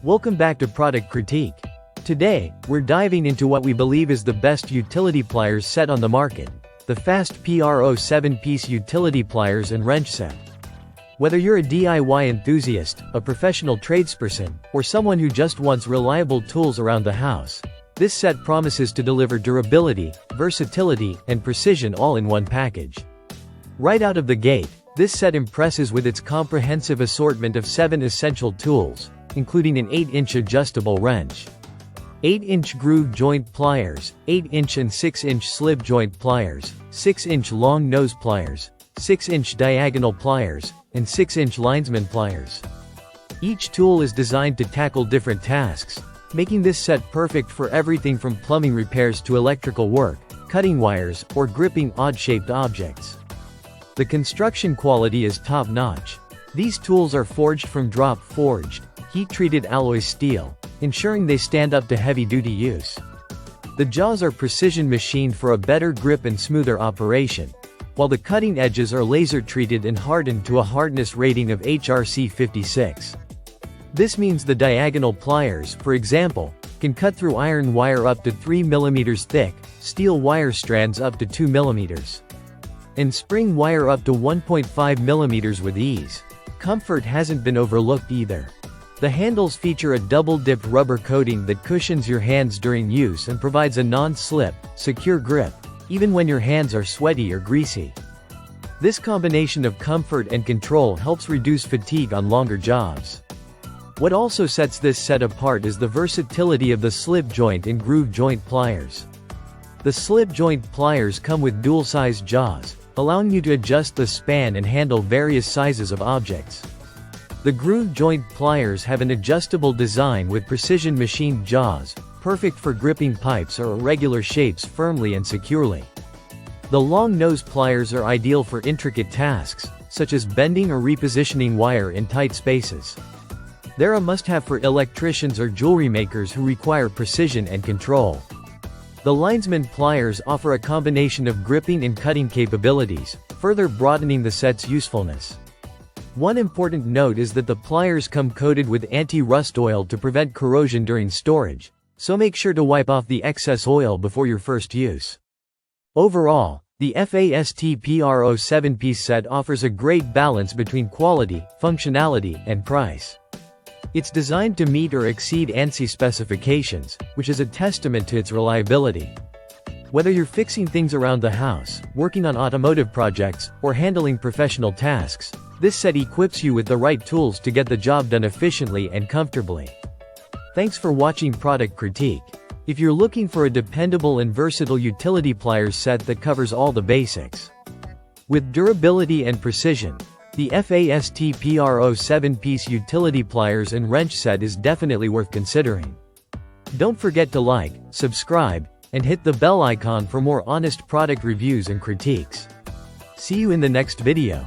Welcome back to Product Critique. Today, we're diving into what we believe is the best utility pliers set on the market, the FASTPRO 7-piece utility pliers and wrench set. Whether you're a DIY enthusiast, a professional tradesperson, or someone who just wants reliable tools around the house, this set promises to deliver durability, versatility, and precision all in one package. Right out of the gate, this set impresses with its comprehensive assortment of 7 essential tools, including an 8-inch adjustable wrench, 8-inch groove joint pliers, 8-inch and 6-inch slip joint pliers, 6-inch long nose pliers, 6-inch diagonal pliers, and 6-inch linesman pliers. Each tool is designed to tackle different tasks, making this set perfect for everything from plumbing repairs to electrical work, cutting wires, or gripping odd-shaped objects. The construction quality is top-notch. These tools are forged from drop-forged, heat-treated alloy steel, ensuring they stand up to heavy-duty use. The jaws are precision machined for a better grip and smoother operation, while the cutting edges are laser-treated and hardened to a hardness rating of HRC 56. This means the diagonal pliers, for example, can cut through iron wire up to 3 mm thick, steel wire strands up to 2 mm, and spring wire up to 1.5 mm with ease. Comfort hasn't been overlooked either. The handles feature a double-dipped rubber coating that cushions your hands during use and provides a non-slip, secure grip, even when your hands are sweaty or greasy. This combination of comfort and control helps reduce fatigue on longer jobs. What also sets this set apart is the versatility of the slip joint and groove joint pliers. The slip joint pliers come with dual-sized jaws, allowing you to adjust the span and handle various sizes of objects. The groove joint pliers have an adjustable design with precision machined jaws, perfect for gripping pipes or irregular shapes firmly and securely. The long nose pliers are ideal for intricate tasks, such as bending or repositioning wire in tight spaces. They're a must-have for electricians or jewelry makers who require precision and control. The linesman pliers offer a combination of gripping and cutting capabilities, further broadening the set's usefulness. One important note is that the pliers come coated with anti-rust oil to prevent corrosion during storage, so make sure to wipe off the excess oil before your first use. Overall, the FASTPRO 7-piece set offers a great balance between quality, functionality, and price. It's designed to meet or exceed ANSI specifications, which is a testament to its reliability. Whether you're fixing things around the house, working on automotive projects, or handling professional tasks, this set equips you with the right tools to get the job done efficiently and comfortably. Thanks for watching Product Critique. If you're looking for a dependable and versatile utility pliers set that covers all the basics with durability and precision, the FASTPRO 7-piece utility pliers and wrench set is definitely worth considering. Don't forget to like, subscribe, and hit the bell icon for more honest product reviews and critiques. See you in the next video.